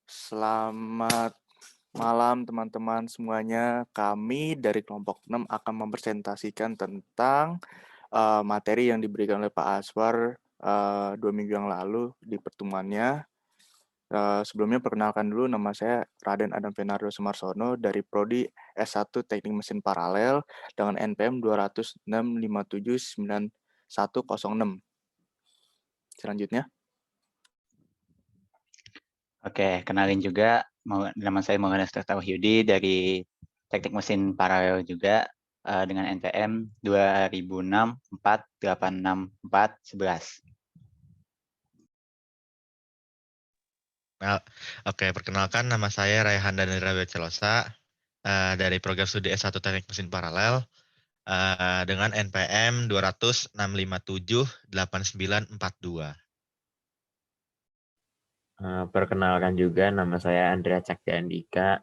Selamat malam teman-teman semuanya. Kami dari kelompok 6 akan mempresentasikan tentang materi yang diberikan oleh Pak Aswar 2 minggu yang lalu di pertemuannya. Sebelumnya perkenalkan dulu, nama saya Raden Adam Fenardo Sumarsono dari Prodi S1 Teknik Mesin Paralel dengan NPM 206579106. Selanjutnya. Oke, kenalin juga, nama saya Maulana Tauhidi dari Teknik Mesin Paralel juga dengan NPM 2006-486-411. Nah, oke, perkenalkan nama saya Raihan Danira Becelosa dari program studi S1 Teknik Mesin Paralel dengan NPM 200657892. Perkenalkan juga, nama saya Andrea Cakti Andika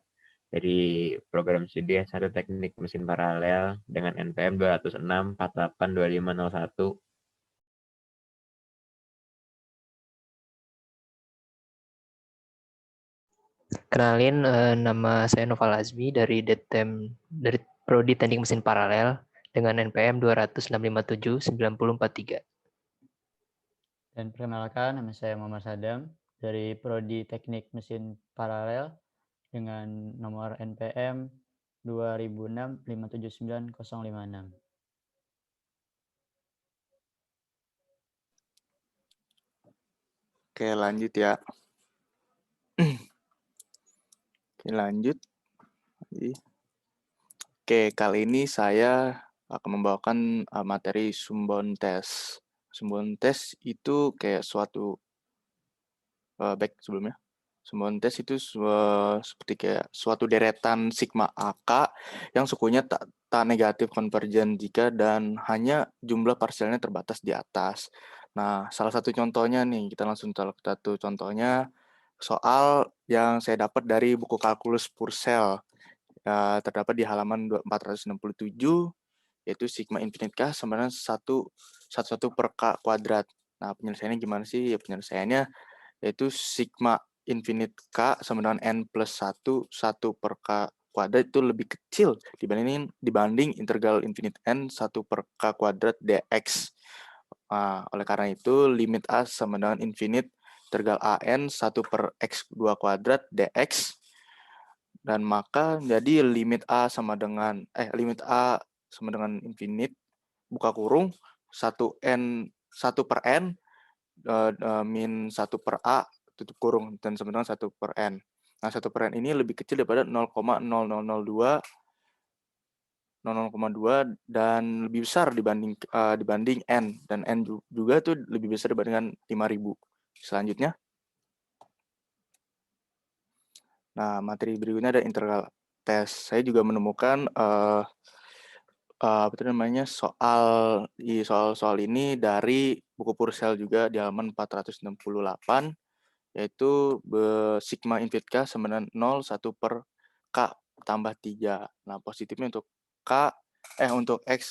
dari program studi S1 Teknik Mesin Paralel dengan NPM 206482501. Kenalin, nama saya Noval Azmi dari Prodi Teknik Mesin Paralel dengan NPM 206579043. Dan perkenalkan, nama saya Muhammad Sadam dari Prodi Teknik Mesin Paralel dengan nomor NPM 2006-579-056. Oke, lanjut ya. Oke, lanjut. Oke, kali ini saya akan membawakan materi sumbon tes. Sumbon tes itu kayak suatu baik sebelumnya. Sumbon tes itu seperti kayak suatu deretan sigma AK yang sukunya tak negatif konvergen jika dan hanya jumlah parsialnya terbatas di atas. Nah, salah satu contohnya nih, kita langsung satu contohnya soal yang saya dapat dari buku kalkulus Purcell. Terdapat di halaman 467, yaitu sigma infinite K sama dengan 1 per K kuadrat. Nah, penyelesaiannya gimana sih? Ya, penyelesaiannya yaitu sigma infinite K sama dengan N plus 1 per K kuadrat itu lebih kecil dibanding integral infinite N 1 per K kuadrat dx. Oleh karena itu, limit A sama dengan infinite integral AN 1 per X2 kuadrat dx. Dan maka jadi limit A sama dengan infinite buka kurung 1 per n min 1 per A tutup kurung dan sama dengan 1 per n. Nah, 1 per n ini lebih kecil daripada 0,0002 dan lebih besar dibanding n, dan n juga tuh lebih besar dibandingkan 5.000. Selanjutnya. Nah, materi berikutnya ada integral tes. Saya juga menemukan soal ini dari buku Purcell juga di halaman 468, yaitu sigma infinite K sama dengan 0 1 per K tambah 3. Nah, positifnya untuk untuk X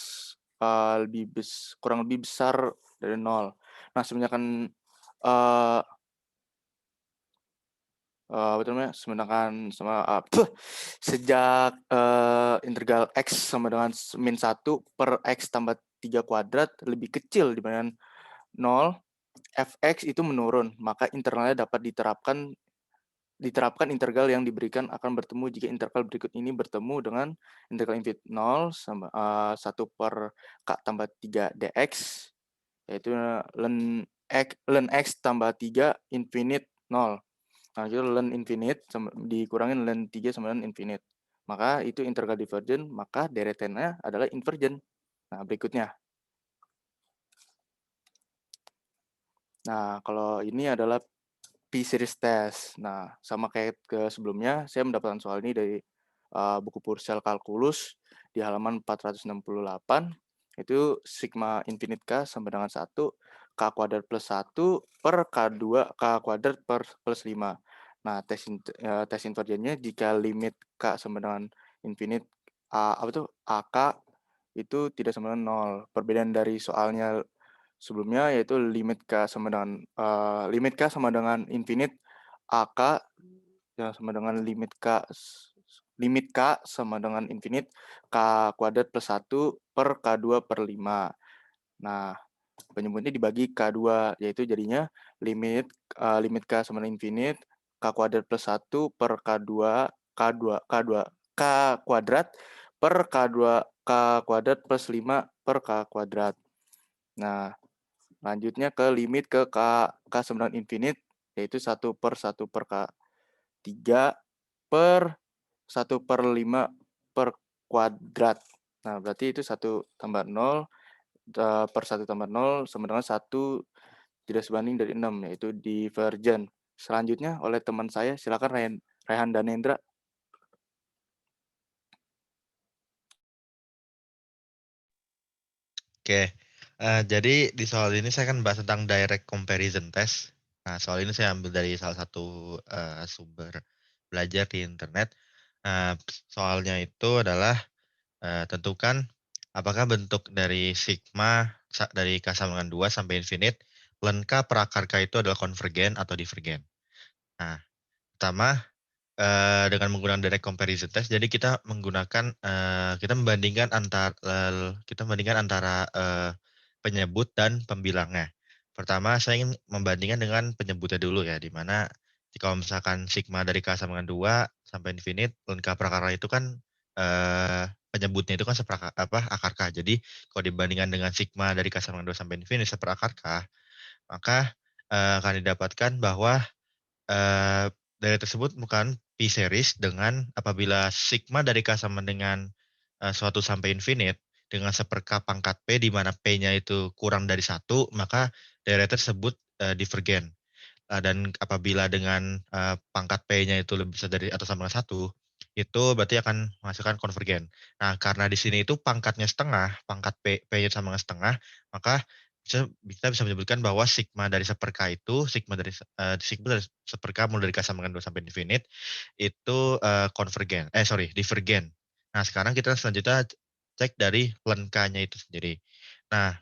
kurang lebih besar dari 0. Nah, sejak integral X sama dengan min 1 per X tambah 3 kuadrat lebih kecil dibandingkan 0, fx itu menurun, maka internalnya dapat diterapkan integral yang diberikan akan bertemu jika interval berikut ini bertemu dengan integral infinite 0 sama 1 per K tambah 3 dx, yaitu ln x tambah 3 infinite 0. Nah, itu ln infinite dikurangin ln 3 sama dengan infinite. Maka itu integral divergen, maka deretannya adalah invergen. Nah, berikutnya. Nah, kalau ini adalah P-series test. Nah, sama kayak ke sebelumnya, saya mendapatkan soal ini dari buku Purcell Calculus di halaman 468. Itu sigma infinite K sama dengan 1, K kuadrat plus 1 per K2, K kuadrat plus 5. Nah, tes invergennya jika limit K sama dengan infinite AK itu tidak sama dengan 0. Perbedaan dari soalnya sebelumnya yaitu limit K sama dengan infinite AK yang sama dengan limit K sama dengan infinite K kuadrat plus 1 per K2 per 5. Nah, penyebutnya dibagi K2, yaitu jadinya limit K sama dengan infinite K kuadrat plus 1 per K kuadrat per K kuadrat plus 5 per K kuadrat. Nah, lanjutnya ke limit ke K sama dengan infinite, yaitu 1 per K3 per 1 per 5 per kuadrat. Nah, berarti itu 1 tambah 0 per 1 tambah 0 sama dengan 1 tidak sebanding dari 6, yaitu divergen. Selanjutnya oleh teman saya, silakan Rehan Danendra. Oke, jadi di soal ini saya akan bahas tentang direct comparison test. Nah, soal ini saya ambil dari salah satu sumber belajar di internet. Soalnya itu adalah tentukan apakah bentuk dari sigma dari K sama dengan 2 sampai infinite len K per akar K itu adalah konvergen atau divergen. Nah, pertama dengan menggunakan direct comparison test, jadi kita menggunakan kita membandingkan antara penyebut dan pembilangnya. Pertama, saya ingin membandingkan dengan penyebutnya dulu ya, di mana kalau misalkan sigma dari K sama dengan 2 sampai infinite, len K per akar K itu kan penyebutnya itu kan akar K. Jadi kalau dibandingkan dengan sigma dari K sama dengan 2 sampai infinite seperakar K, maka akan didapatkan bahwa dari tersebut bukan P-series dengan apabila sigma dari K sama dengan suatu sampai infinite dengan seperka pangkat P di mana P-nya itu kurang dari 1, maka daerah tersebut divergen. Dan apabila dengan pangkat P-nya itu lebih besar dari atau sama dengan 1, itu berarti akan menghasilkan konvergen. Nah, karena di sini itu pangkatnya setengah, pangkat P-nya sama dengan setengah, maka kita bisa menyebutkan bahwa sigma dari seperka itu, sigma dari seperka mulai dari K sama dengan 2 sampai infinite, itu divergen. Nah, sekarang kita selanjutnya cek dari len K-nya itu sendiri. Nah,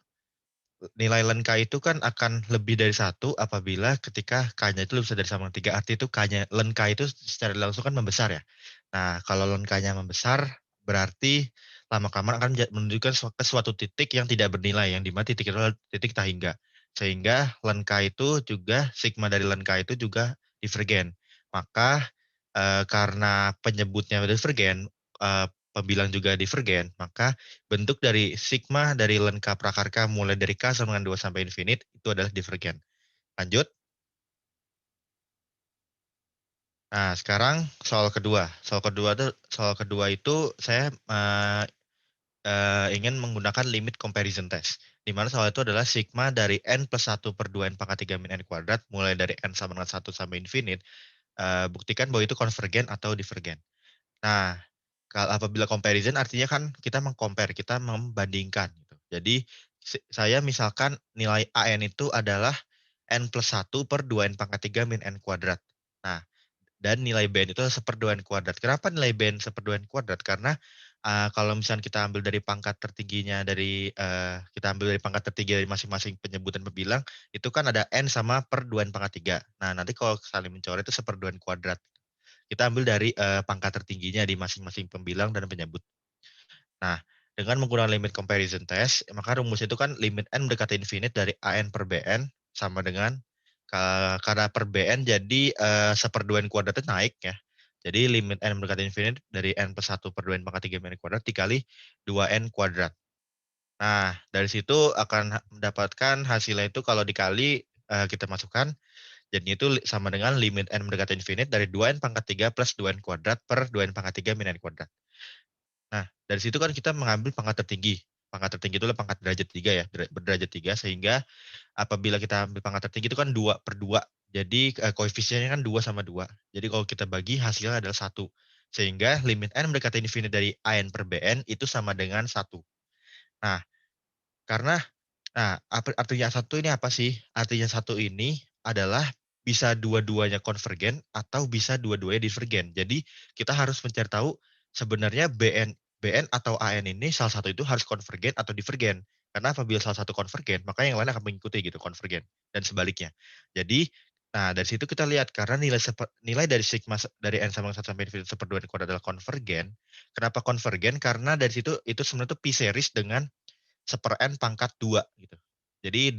nilai len K itu kan akan lebih dari 1 apabila ketika K-nya itu lebih besar dari sama dengan 3. Arti itu len K itu secara langsung kan membesar ya. Nah, kalau len K-nya membesar, berarti lama-kelamaan akan menunjukkan ke suatu titik yang tidak bernilai, yang di mana titik itu adalah titik tak hingga. Sehingga len K itu juga, sigma dari len K itu juga divergen. Maka karena penyebutnya divergen, pembilang juga divergen, maka bentuk dari sigma dari len K per akar K mulai dari K sama dengan 2 sampai infinite itu adalah divergen. Lanjut. Nah, sekarang soal kedua. Soal kedua itu saya ingin menggunakan limit comparison test. Di mana soal itu adalah sigma dari n plus 1 per 2n pangkat 3 min n kuadrat mulai dari n sama dengan 1 sampai infinite. Buktikan bahwa itu konvergen atau divergen. Nah, kalau apabila comparison artinya kan kita mengcompare, kita membandingkan gitu. Jadi saya misalkan nilai AN itu adalah n plus 1 per 2n pangkat 3 min n kuadrat. Nah, dan nilai BN itu 1/2n kuadrat. Kenapa nilai BN 1/2n kuadrat? Karena kalau misalnya kita ambil dari pangkat tertingginya dari pangkat tertinggi dari masing-masing penyebutan pembilang, itu kan ada n sama per 2n pangkat 3. Nah, nanti kalau saling mencoret itu 1/2n kuadrat. Kita ambil dari pangkat tertingginya di masing-masing pembilang dan penyebut. Nah, dengan menggunakan limit comparison test, maka rumus itu kan limit n mendekati infinite dari AN per BN sama dengan karena per BN jadi 1/2n kuadrat itu naik ya. Jadi limit n mendekati infinite dari n plus 1 per 2n pangkat 3 min kuadrat dikali 2n kuadrat. Nah, dari situ akan mendapatkan hasilnya itu kalau dikali kita masukkan, jadi itu sama dengan limit n mendekati infinite dari 2n pangkat 3 plus 2n kuadrat per 2n pangkat 3 min n kuadrat. Nah, dari situ kan kita mengambil pangkat tertinggi. Pangkat tertinggi itu adalah pangkat derajat 3 ya, berderajat 3, sehingga apabila kita ambil pangkat tertinggi itu kan 2/2. Jadi koefisiennya kan 2 sama 2. Jadi kalau kita bagi hasilnya adalah 1. Sehingga limit n mendekati infinite dari AN per BN itu sama dengan 1. Nah, karena artinya 1 ini apa sih? Artinya 1 ini adalah bisa dua-duanya konvergen atau bisa dua-duanya divergen. Jadi kita harus mencari tahu sebenarnya BN atau AN ini salah satu itu harus konvergen atau divergen. Karena apabila salah satu konvergen, maka yang lain akan mengikuti gitu konvergen dan sebaliknya. Jadi Nah, dari situ kita lihat karena nilai dari sigma dari n sama 1 sampai infinity 1/2 n kuadrat adalah konvergen. Kenapa konvergen? Karena dari situ itu sebenarnya itu p-series dengan 1/n pangkat 2 gitu. Jadi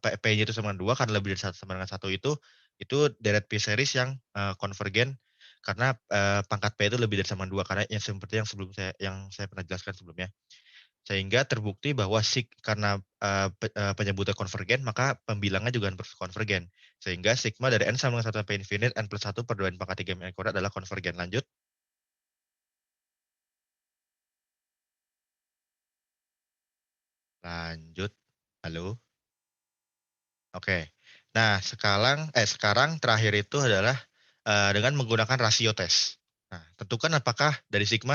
P-nya itu sama dengan 2 karena lebih dari 1 sama dengan 1 itu deret p-series yang konvergen karena pangkat P itu lebih dari sama 2 karena yang seperti yang saya pernah jelaskan sebelumnya. Sehingga terbukti bahwa karena penyebutan konvergen, maka pembilangnya juga harus konvergen. Sehingga sigma dari n sama dengan 1 sampai infinite n plus 1 per 2n pangkat 3 min n kuadrat adalah konvergen. Lanjut. Lanjut. Halo. Oke. Nah, sekarang terakhir itu adalah dengan menggunakan rasio tes. Nah, tentukan apakah dari sigma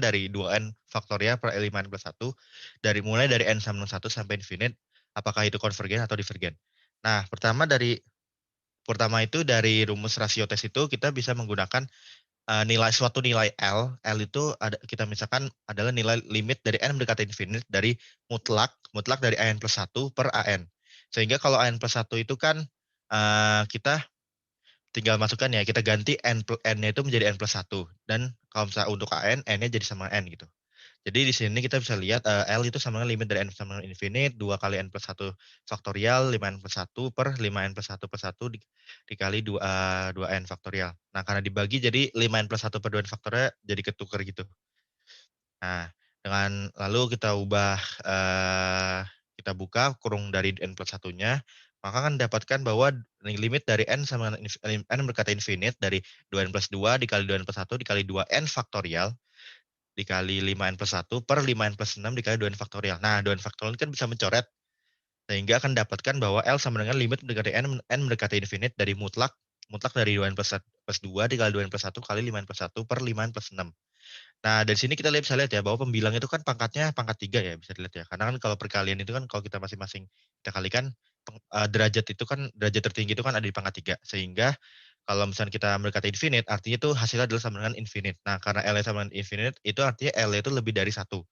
dari 2n faktorial per 5n plus 1 mulai dari n sama 1 sampai infinite, apakah itu konvergen atau divergen. Nah, pertama itu dari rumus rasio tes itu kita bisa menggunakan suatu nilai L. L itu kita misalkan adalah nilai limit dari n mendekati infinite dari mutlak dari an plus 1 per an. Sehingga kalau an plus 1 itu kan kita tinggal masukkan ya, kita ganti n-nya itu menjadi n plus 1. Dan kalau misalnya untuk n-nya jadi sama n gitu. Jadi di sini kita bisa lihat L itu sama dengan limit dari n sama dengan infinite, 2 kali n plus 1 faktorial, 5n plus 1 per 5n plus 1 per 1 dikali 2n faktorial. Nah, karena dibagi jadi 5n plus 1 per 2n faktorial jadi ketukar gitu. Nah, lalu kita ubah, kita buka kurung dari n plus 1-nya, maka akan dapatkan bahwa limit dari n sama dengan n berkata infinite dari 2n plus 2 dikali 2n plus 1 dikali 2n faktorial dikali 5n plus 1 per 5n plus 6 dikali 2n faktorial. Nah, 2n faktorial kan bisa mencoret, sehingga akan dapatkan bahwa L sama dengan limit mendekati n mendekati infinite dari mutlak dari 2n plus 2 dikali 2n plus 1 kali 5n plus 1 per 5n plus 6. Nah, dari sini kita bisa lihat ya, bahwa pembilang itu kan pangkatnya pangkat 3 ya, bisa dilihat ya. Karena kan kalau perkalian itu kan, kalau kita masing-masing kita kalikan, derajat tertinggi itu kan ada di pangkat 3. Sehingga kalau misalnya kita mendekati infinite, artinya itu hasilnya adalah sama dengan infinite. Nah, karena L sama dengan infinite, itu artinya L itu lebih dari 1.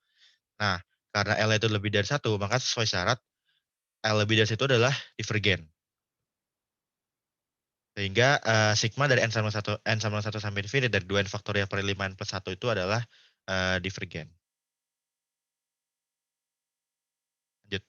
Nah, karena L itu lebih dari 1, maka sesuai syarat, L lebih dari 1 adalah divergen. Sehingga sigma dari n sama 1 sampai infinite dari 2n faktorial per 5n plus 1 itu adalah divergen. Lanjut.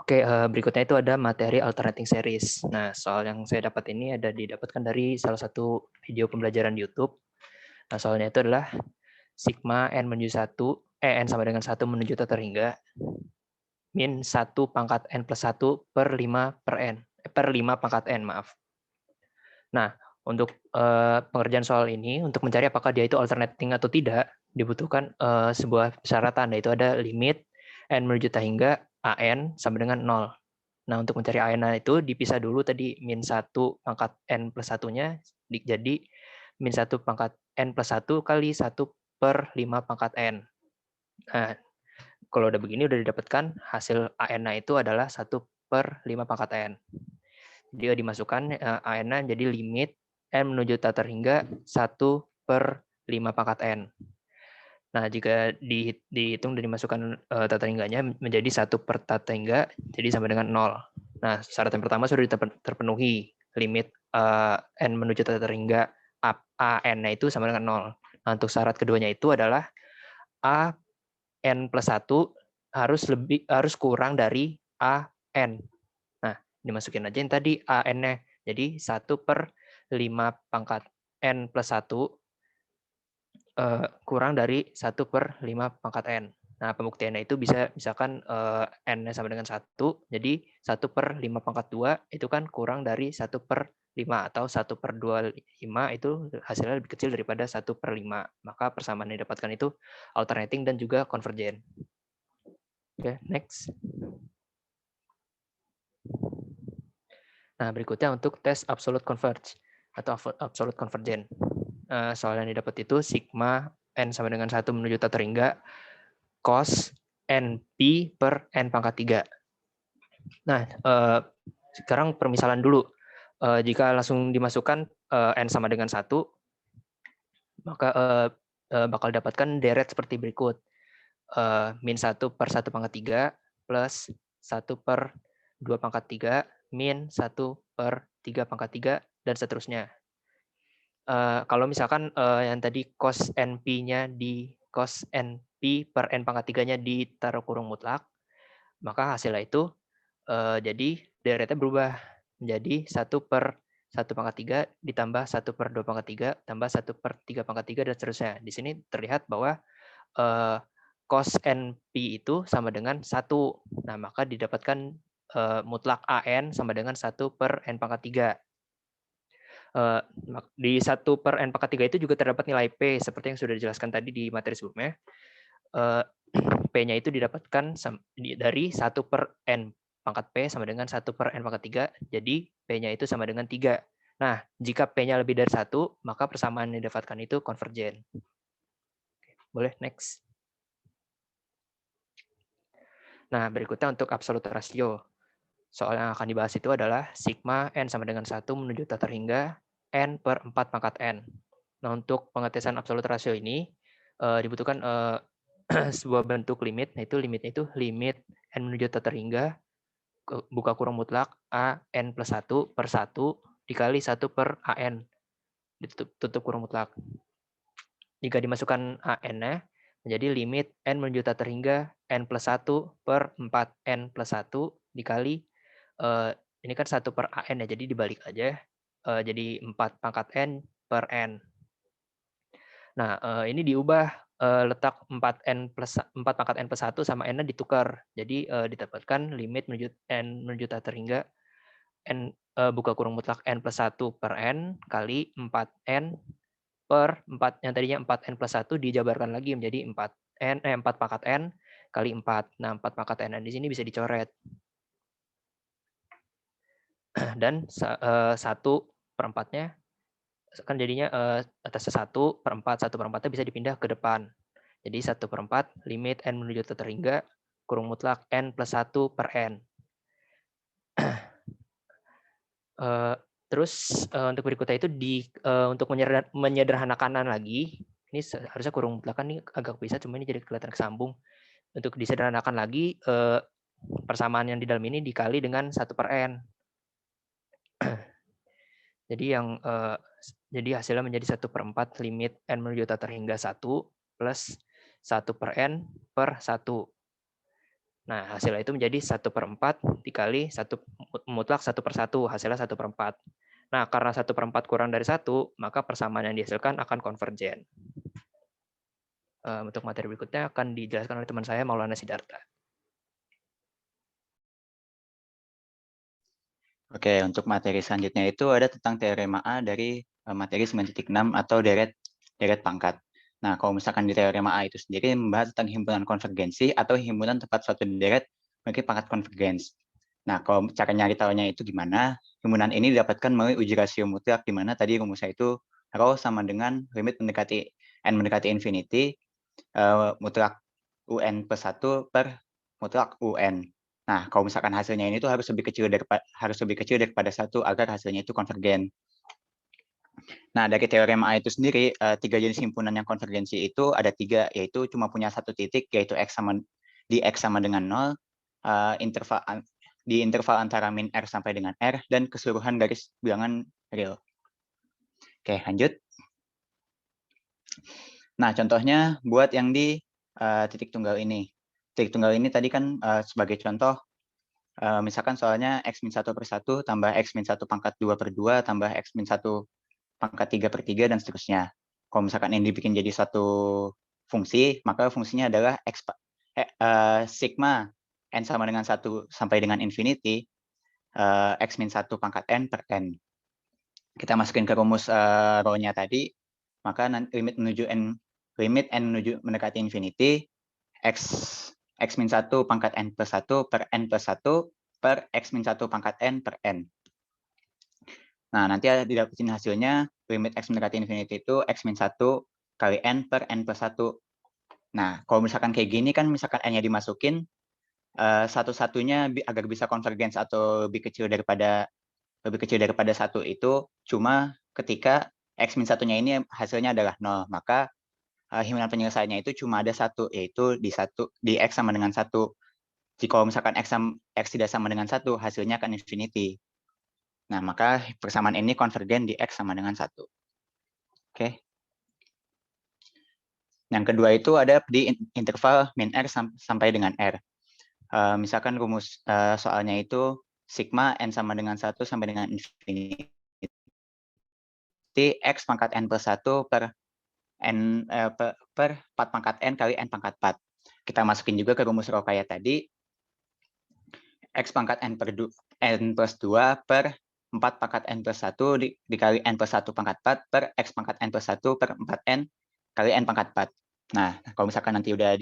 Oke, berikutnya itu ada materi alternating series. Nah, soal yang saya dapat ini didapatkan dari salah satu video pembelajaran di YouTube. Nah, soalnya itu adalah sigma n menuju 1, n sama dengan 1 menuju tata hingga min 1 pangkat n plus 1 per 5 pangkat n, maaf. Nah, untuk pengerjaan soal ini, untuk mencari apakah dia itu alternating atau tidak, dibutuhkan sebuah persyaratan, yaitu ada limit n menuju tata hingga an sama dengan 0. Nah, untuk mencari an itu dipisah dulu tadi min 1 pangkat n plus 1-nya jadi min 1 pangkat n plus 1 kali 1 per 5 pangkat n. Nah, kalau udah begini udah didapatkan hasil an itu adalah 1 per 5 pangkat n. Dia dimasukkan an jadi limit n menuju tata hingga 1 per 5 pangkat n. Nah, jika dihitung dan dimasukkan tata hingganya menjadi 1 per tata hingga, jadi sama dengan 0. Nah, syarat yang pertama sudah terpenuhi. Limit n menuju tata hingga an-nya itu sama dengan 0. Nah, untuk syarat keduanya itu adalah a n plus 1 harus kurang dari an. Nah, dimasukin aja yang tadi an-nya. Jadi 1 per 5 pangkat n plus 1 kurang dari 1 per 5 pangkat n. Nah, pembuktiannya itu bisa misalkan n-nya sama dengan 1, jadi 1 per 5 pangkat 2 itu kan kurang dari 1 per 5, atau 1 per 25 itu hasilnya lebih kecil daripada 1 per 5. Maka persamaan yang didapatkan itu alternating dan juga konvergen. Oke, next. Nah, berikutnya untuk tes absolute converge atau absolute convergen. Soal yang didapat itu sigma n sama dengan 1 menuju tata hingga cos np per n pangkat 3. Nah, sekarang permisalan dulu. Jika langsung dimasukkan n sama dengan 1, maka bakal dapatkan deret seperti berikut. Min 1 per 1 pangkat 3 plus 1 per 2 pangkat 3 min 1 per 3 pangkat 3 dan seterusnya. Kalau misalkan yang tadi cos NP-nya di cos NP per n pangkat 3-nya ditaruh kurung mutlak, maka hasilnya itu jadi deretnya berubah menjadi 1 per 1 pangkat 3 ditambah 1 per 2 pangkat 3 tambah 1 per 3 pangkat 3 dan seterusnya. Di sini terlihat bahwa cos NP itu sama dengan 1. Nah, maka didapatkan mutlak AN sama dengan 1 per N pangkat 3. Di 1 per N pangkat 3 itu juga terdapat nilai P, seperti yang sudah dijelaskan tadi di materi sebelumnya. P-nya itu didapatkan dari 1 per N pangkat P sama dengan 1 per N pangkat 3, jadi P-nya itu sama dengan 3. Nah, jika P-nya lebih dari 1, maka persamaan yang didapatkan itu konvergen. Boleh, next. Nah, berikutnya untuk absolute ratio. Soal yang akan dibahas itu adalah sigma n sama dengan 1 menuju tak terhingga n per 4 pangkat n. Nah, untuk pengetesan absolute ratio ini dibutuhkan sebuah bentuk limit, yaitu limitnya itu limit n menuju tak terhingga buka kurung mutlak a n plus 1 per 1 dikali 1 per an tutup kurung mutlak. Jika dimasukkan an-nya menjadi limit n menuju tak terhingga n plus 1 per 4n plus 1 dikali ini kan 1 per an ya, jadi dibalik aja jadi 4 pangkat n per n. Nah, ini diubah letak 4 pangkat n plus 1 sama n-nya ditukar. Jadi didapatkan limit menuju tak terhingga n buka kurung mutlak n plus 1 per n kali 4n per 4 yang tadinya 4n plus 1 dijabarkan lagi menjadi 4 pangkat n kali 4. Nah, 4 pangkat n di sini bisa dicoret. Dan 1 per 4-nya kan jadinya atasnya 1 per 4, 1 per 4-nya bisa dipindah ke depan. Jadi 1 per 4 limit n menuju tak terhingga kurung mutlak n plus 1 per n. Terus untuk berikutnya itu untuk menyederhanakan lagi, ini harusnya kurung mutlak kan ini agak bisa, cuma ini jadi kelihatan kesambung. Untuk disederhanakan lagi, persamaan yang di dalam ini dikali dengan 1 per n. Jadi hasilnya menjadi 1 per 4 limit n menuju tak terhingga 1 plus 1 per n per 1. Nah, hasilnya itu menjadi 1 per 4 dikali 1 mutlak 1 per 1, hasilnya 1 per 4. Nah, karena 1 per 4 kurang dari 1, maka persamaan yang dihasilkan akan konvergen. Untuk materi berikutnya akan dijelaskan oleh teman saya, Maulana Sidarta. Oke, untuk materi selanjutnya itu ada tentang teorema A dari materi 9.6 atau deret pangkat. Nah, kalau misalkan di teorema A itu sendiri membahas tentang himpunan konvergensi atau himpunan tempat suatu deret memiliki pangkat konvergens. Nah, kalau cara nyari tahunya itu gimana? Himpunan ini didapatkan melalui uji rasio mutlak, di mana tadi rumusnya itu rho sama dengan limit mendekati n mendekati infinity mutlak un plus 1 per mutlak un. Nah, kalau misalkan hasilnya ini tuh harus lebih kecil daripada 1 agar hasilnya itu konvergen. Nah, dari teorema A itu sendiri, 3 jenis himpunan yang konvergensi itu ada 3, yaitu cuma punya satu titik, yaitu X sama dengan 0, di interval antara min R sampai dengan R, dan keseluruhan garis bilangan real. Oke, lanjut. Nah, contohnya buat yang di titik tunggal ini. Titik tunggal ini tadi kan sebagai contoh, misalkan soalnya X-1 per 1 tambah X-1 pangkat 2 per 2 tambah X-1 pangkat 3 per 3 dan seterusnya. Kalau misalkan ini dibikin jadi satu fungsi, maka fungsinya adalah sigma n sama dengan 1 sampai dengan infinity X-1 pangkat n per n. Kita masukin ke rumus rho-nya tadi, maka limit n menuju mendekati infinity X-1 pangkat n plus 1 per n plus 1 per X-1 pangkat n per n. Nah, nanti didapetin hasilnya limit X mendekati infinity itu X-1 kali n per n plus 1. Nah, kalau misalkan kayak gini kan, misalkan n-nya dimasukin, satu-satunya agar bisa konvergens atau lebih kecil daripada 1 itu cuma ketika X-1-nya ini hasilnya adalah 0. Maka himpunan penyelesaiannya itu cuma ada 1, yaitu di X sama dengan 1. Jika misalkan X tidak sama dengan 1, hasilnya akan infinity. Nah, maka persamaan ini konvergen di X sama dengan 1. Oke. Yang kedua itu ada di interval min R sampai dengan R. Misalkan rumus soalnya itu sigma n sama dengan 1 sampai dengan infinity X pangkat n plus 1 per 4 pangkat n kali n pangkat 4. Kita masukin juga ke rumus Rho kayak tadi. X pangkat n plus 2 per 4 pangkat n plus 1 dikali n plus 1 pangkat 4 per X pangkat n plus 1 per 4n kali n pangkat 4. Nah, kalau misalkan nanti udah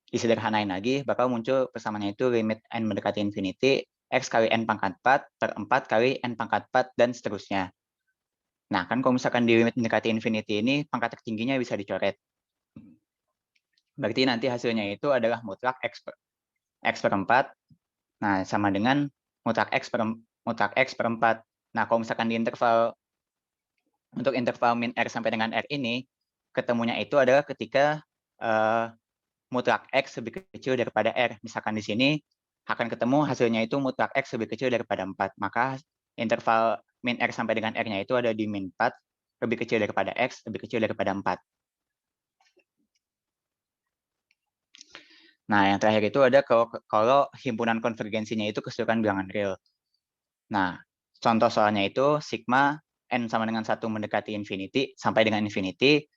disederhanain lagi, bakal muncul persamaannya itu limit n mendekati infinity, X kali n pangkat 4 per 4 kali n pangkat 4, dan seterusnya. Nah, kan kalau misalkan di limit mendekati infinity ini, pangkat tertingginya bisa dicoret. Berarti nanti hasilnya itu adalah mutlak X per 4. Nah, sama dengan mutlak X per 4. Nah, kalau misalkan di untuk interval min R sampai dengan R ini, ketemunya itu adalah ketika mutlak X lebih kecil daripada R. Misalkan di sini akan ketemu hasilnya itu mutlak X lebih kecil daripada 4. Maka interval min R sampai dengan R-nya itu ada di min 4, lebih kecil daripada X, lebih kecil daripada 4. Nah, yang terakhir itu ada kalau himpunan konvergensinya itu keseluruhan bilangan real. Nah, contoh soalnya itu sigma n sama dengan 1 mendekati infinity sampai dengan infinity,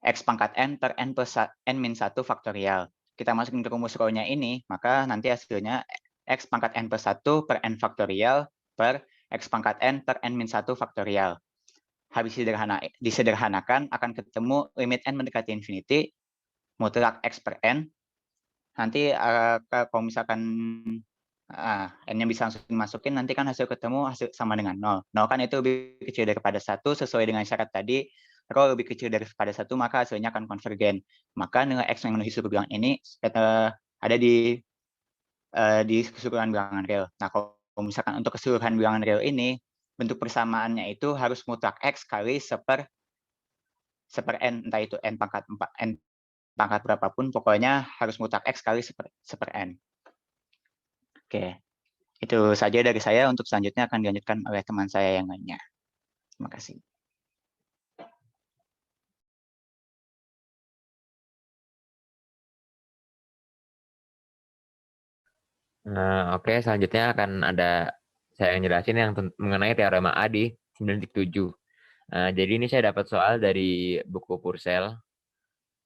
X pangkat n per n plus n min 1 faktorial. Kita masukin ke rumus Rho-nya ini, maka nanti hasilnya X pangkat n plus 1 per n faktorial per X pangkat n per n min 1 faktorial. Habis disederhanakan, akan ketemu limit n mendekati infinity, mutlak X per n. Nanti kalau misalkan n-nya bisa langsung dimasukin, nanti kan hasil ketemu sama dengan 0. 0 kan itu lebih kecil daripada 1, sesuai dengan syarat tadi. Rho lebih kecil daripada 1, maka hasilnya akan konvergen. Maka nilai X yang memenuhi suku bilangan ini ada di keseluruhan bilangan real. Nah, kalau misalkan untuk keseluruhan bilangan real ini, bentuk persamaannya itu harus mutlak X kali seper n, entah itu n pangkat 4, n pangkat berapapun, pokoknya harus mutlak X kali seper n. Oke, itu saja dari saya. Untuk selanjutnya akan dilanjutkan oleh teman saya yang lainnya. Terima kasih. Nah, oke, selanjutnya akan ada saya yang jelasin yang mengenai teorema A di 9.7. Jadi ini saya dapat soal dari buku Purcell.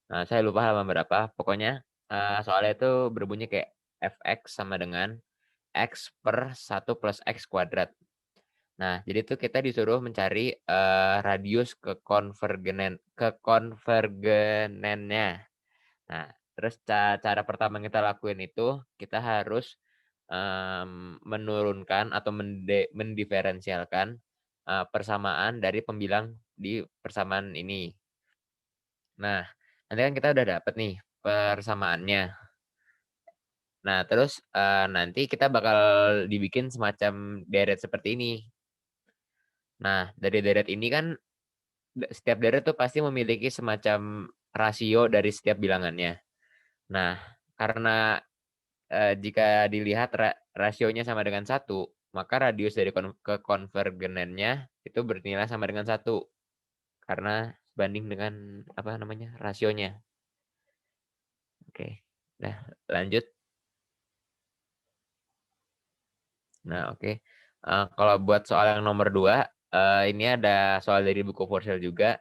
Saya lupa halaman berapa. Pokoknya soalnya itu berbunyi kayak fx sama dengan x per 1 plus x kuadrat. Nah, jadi itu kita disuruh mencari radius kekonvergenennya. Nah, terus cara pertama yang kita lakuin itu, kita harus menurunkan atau mendiferensialkan persamaan dari pembilang di persamaan ini. Nah, nanti kan kita udah dapet nih persamaannya. Nah, terus nanti kita bakal dibikin semacam deret seperti ini. Nah, dari deret ini kan setiap deret tuh pasti memiliki semacam rasio dari setiap bilangannya. Nah, karena jika dilihat rasionya sama dengan 1, maka radius dari kekonvergenennya itu bernilai sama dengan 1. Karena banding dengan rasionya. Oke. Nah, lanjut. Nah, oke. Kalau buat soal yang nomor 2, ini ada soal dari buku Purcell juga.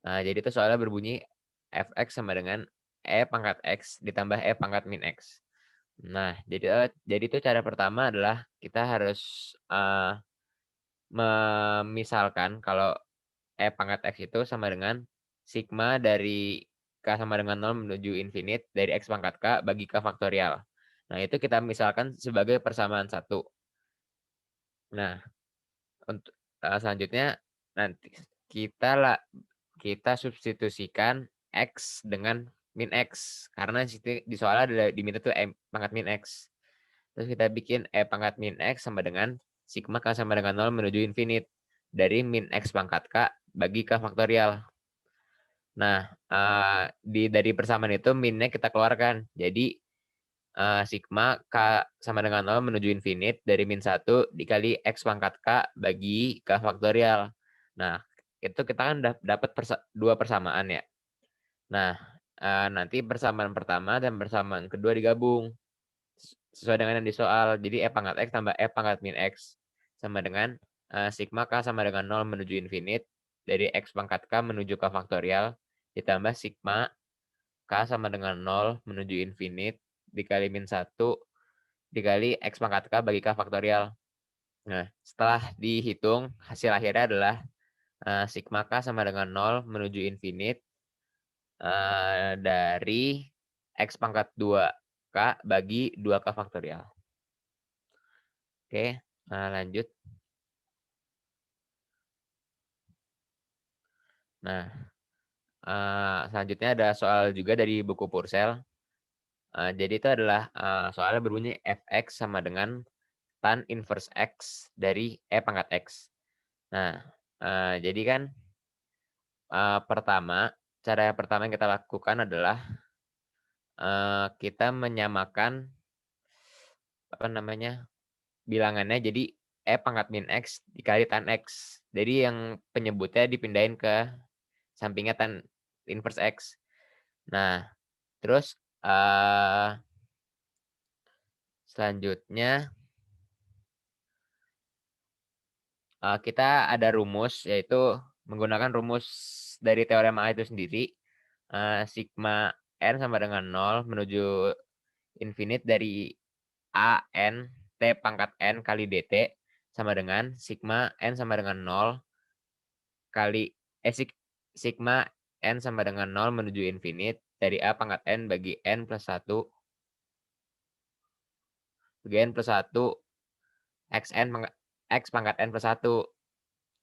Jadi itu soalnya berbunyi fx sama dengan e pangkat x ditambah e pangkat min x. Nah, jadi itu cara pertama adalah kita harus memisalkan kalau e pangkat x itu sama dengan sigma dari k sama dengan 0 menuju infinite dari x pangkat k bagi k faktorial. Nah, itu kita misalkan sebagai persamaan 1. Nah, untuk selanjutnya nanti kita substitusikan x dengan min x, karena di soalnya ada diminta tuh pangkat min x. Terus kita bikin E pangkat min X sama dengan sigma K sama dengan 0 menuju infinite. Dari min X pangkat K bagi K faktorial. Nah, dari persamaan itu minnya kita keluarkan. Jadi, sigma K sama dengan 0 menuju infinite dari min 1 dikali X pangkat K bagi K faktorial. Nah, itu kita kan dapat dua persamaan ya. Nah, nanti persamaan pertama dan persamaan kedua digabung sesuai dengan yang di soal. Jadi E pangkat X tambah E pangkat min X sama dengan sigma K sama dengan 0 menuju infinite dari X pangkat K menuju K faktorial ditambah sigma K sama dengan 0 menuju infinite dikali min 1 dikali X pangkat K bagi K faktorial. Nah, setelah dihitung, hasil akhirnya adalah sigma K sama dengan 0 menuju infinite dari X pangkat 2K bagi 2K faktorial. Oke, lanjut. Nah, selanjutnya ada soal juga dari buku Purcell. Jadi itu adalah soalnya berbunyi fx sama dengan tan inverse x dari E pangkat x. Nah, jadi kan cara yang pertama yang kita lakukan adalah kita menyamakan bilangannya jadi E pangkat min X dikali tan X. Jadi yang penyebutnya dipindahin ke sampingnya tan inverse X. Nah, terus selanjutnya kita ada rumus, yaitu menggunakan rumus dari teorema A itu sendiri. Sigma N sama dengan 0 menuju infinite dari A N T pangkat N kali dt sama dengan sigma N sama dengan 0 kali sigma N sama dengan 0 menuju infinite dari A pangkat N bagi N plus 1 bagi N plus 1 X pangkat N plus 1.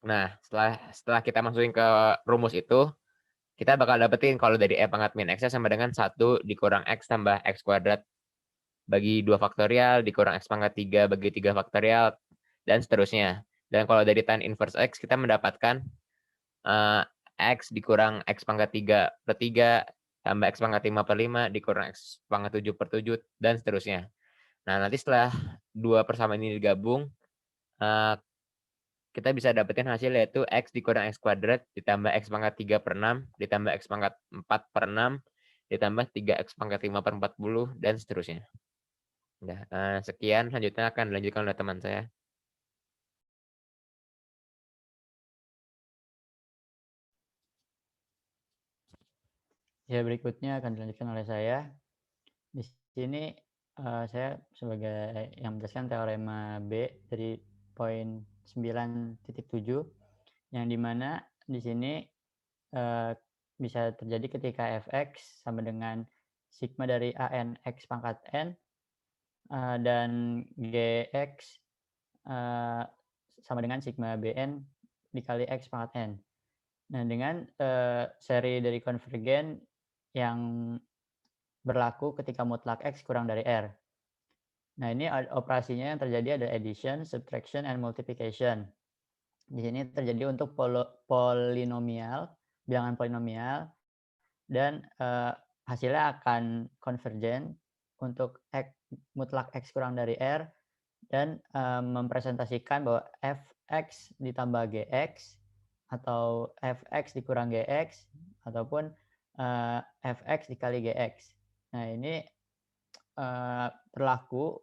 Nah, setelah kita masukin ke rumus itu, kita bakal dapetin kalau dari E pangkat min X sama dengan 1 dikurang X tambah X kuadrat bagi 2 faktorial dikurang X pangkat 3 bagi 3 faktorial, dan seterusnya. Dan kalau dari tan inverse X, kita mendapatkan X dikurang X pangkat 3 per 3 tambah X pangkat 5 per 5 dikurang X pangkat 7 per 7, dan seterusnya. Nah, nanti setelah dua persamaan ini digabung, kita bisa dapetin hasil yaitu X dikurang X kuadrat ditambah X pangkat 3 per 6 ditambah X pangkat 4 per 6 ditambah 3X pangkat 5 per 40 dan seterusnya. Nah, sekian, selanjutnya akan dilanjutkan oleh teman saya. Ya, berikutnya akan dilanjutkan oleh saya. Di sini saya sebagai yang menjelaskan teorema B dari poin 9.7, yang dimana di sini bisa terjadi ketika fx sama dengan sigma dari an x pangkat n dan gx sama dengan sigma bn dikali x pangkat n. Nah, dengan seri dari konvergen yang berlaku ketika mutlak X kurang dari R. Nah, ini operasinya yang terjadi ada addition, subtraction, and multiplication. Di sini terjadi untuk polinomial, bilangan polinomial, dan hasilnya akan konvergen untuk mutlak X kurang dari R, dan mempresentasikan bahwa fx ditambah gx atau fx dikurang gx ataupun fx dikali gx. Nah, ini berlaku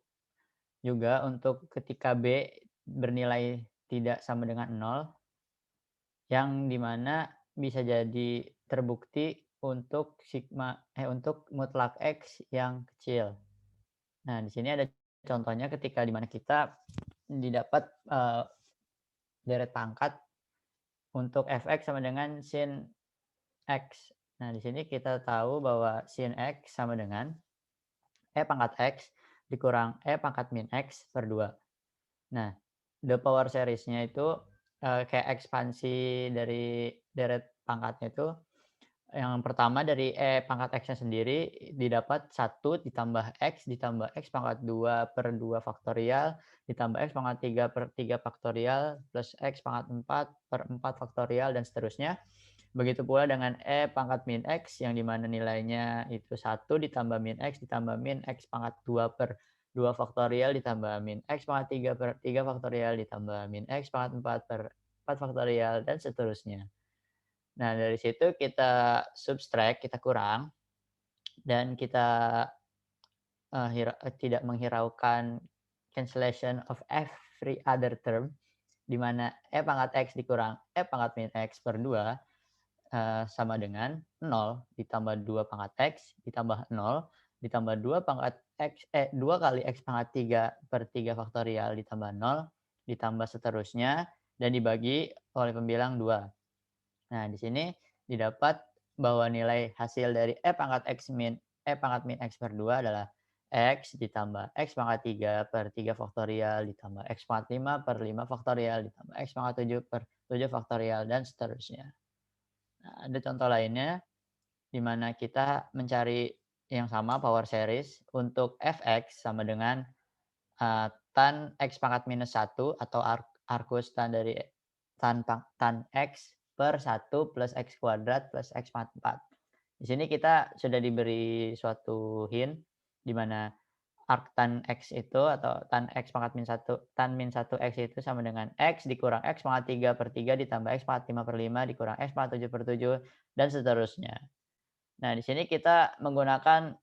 juga untuk ketika B bernilai tidak sama dengan 0, yang dimana bisa jadi terbukti untuk untuk mutlak X yang kecil. Nah, di sini ada contohnya ketika dimana kita didapat deret pangkat untuk fx sama dengan sin X. Nah, di sini kita tahu bahwa sin X sama dengan E pangkat X dikurang E pangkat min X per 2. Nah, the power series-nya itu kayak ekspansi dari deret pangkatnya itu Yang pertama dari E pangkat X-nya sendiri didapat 1 ditambah X pangkat 2 per 2 faktorial ditambah X pangkat 3 per 3 faktorial plus X pangkat 4 per 4 faktorial dan seterusnya. Begitu pula dengan E pangkat min X yang dimana nilainya itu 1 ditambah min X pangkat 2 per 2 faktorial ditambah min X pangkat 3 per 3 faktorial ditambah min X pangkat 4 per 4 faktorial dan seterusnya. Nah, dari situ kita subtract, kita kurang, dan kita tidak menghiraukan cancellation of every other term, di mana E pangkat X dikurang E pangkat min X per 2 sama dengan 0 ditambah 2 pangkat X ditambah 0 ditambah 2 pangkat X 2 kali X pangkat 3 per 3 faktorial ditambah 0 ditambah seterusnya dan dibagi oleh pembilang 2. Nah, di sini didapat bahwa nilai hasil dari E pangkat min X per 2 adalah X ditambah X pangkat 3 per 3 faktorial ditambah X pangkat 5 per 5 faktorial ditambah X pangkat 7 per 7 faktorial dan seterusnya. Nah, ada contoh lainnya di mana kita mencari yang sama power series untuk Fx sama dengan tan X pangkat minus 1 atau arcus tan dari tan X per 1 plus X kuadrat plus X pangkat 4. Di sini kita sudah diberi suatu hint di mana arc tan X itu atau tan X pangkat min 1 tan min 1 X itu sama dengan X dikurang X pangkat 3 per 3 ditambah X pangkat 5 per 5 dikurang X pangkat 7 per 7 dan seterusnya. Nah, di sini kita menggunakan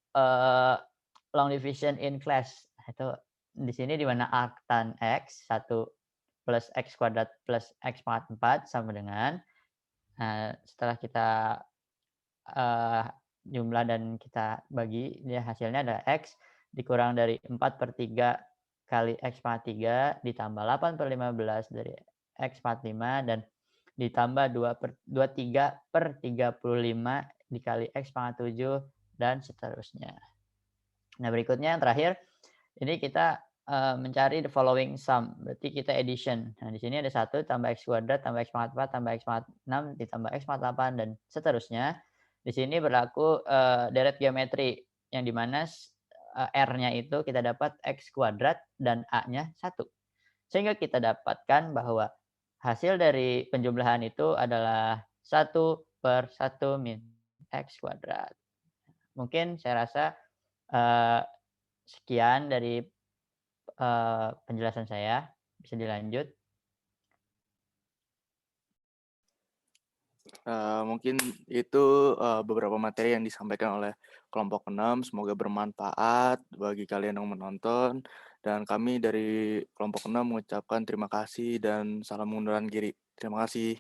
long division in class. Itu di sini di mana arc tan X 1 plus X kuadrat plus X pangkat 4 sama dengan setelah kita jumlah dan kita bagi, ya hasilnya adalah X dikurang dari 4 per 3 kali X pangkat 3 ditambah 8 per 15 dari X pangkat 5 dan ditambah 23 per 35 dikali X pangkat 7 dan seterusnya. Nah, berikutnya yang terakhir, ini kita mencari the following sum, berarti kita addition. Nah, di sini ada 1 tambah X kuadrat tambah X pangkat 4 tambah X pangkat 6 ditambah X pangkat 8 dan seterusnya. Di sini berlaku deret geometri yang dimana R-nya itu kita dapat X kuadrat dan A-nya 1. Sehingga kita dapatkan bahwa hasil dari penjumlahan itu adalah 1 per 1 min X kuadrat. Mungkin saya rasa sekian dari penjelasan saya. Bisa dilanjut. Mungkin itu beberapa materi yang disampaikan oleh kelompok 6. Semoga bermanfaat bagi kalian yang menonton. Dan kami dari kelompok 6 mengucapkan terima kasih dan salam mengunduran diri. Terima kasih.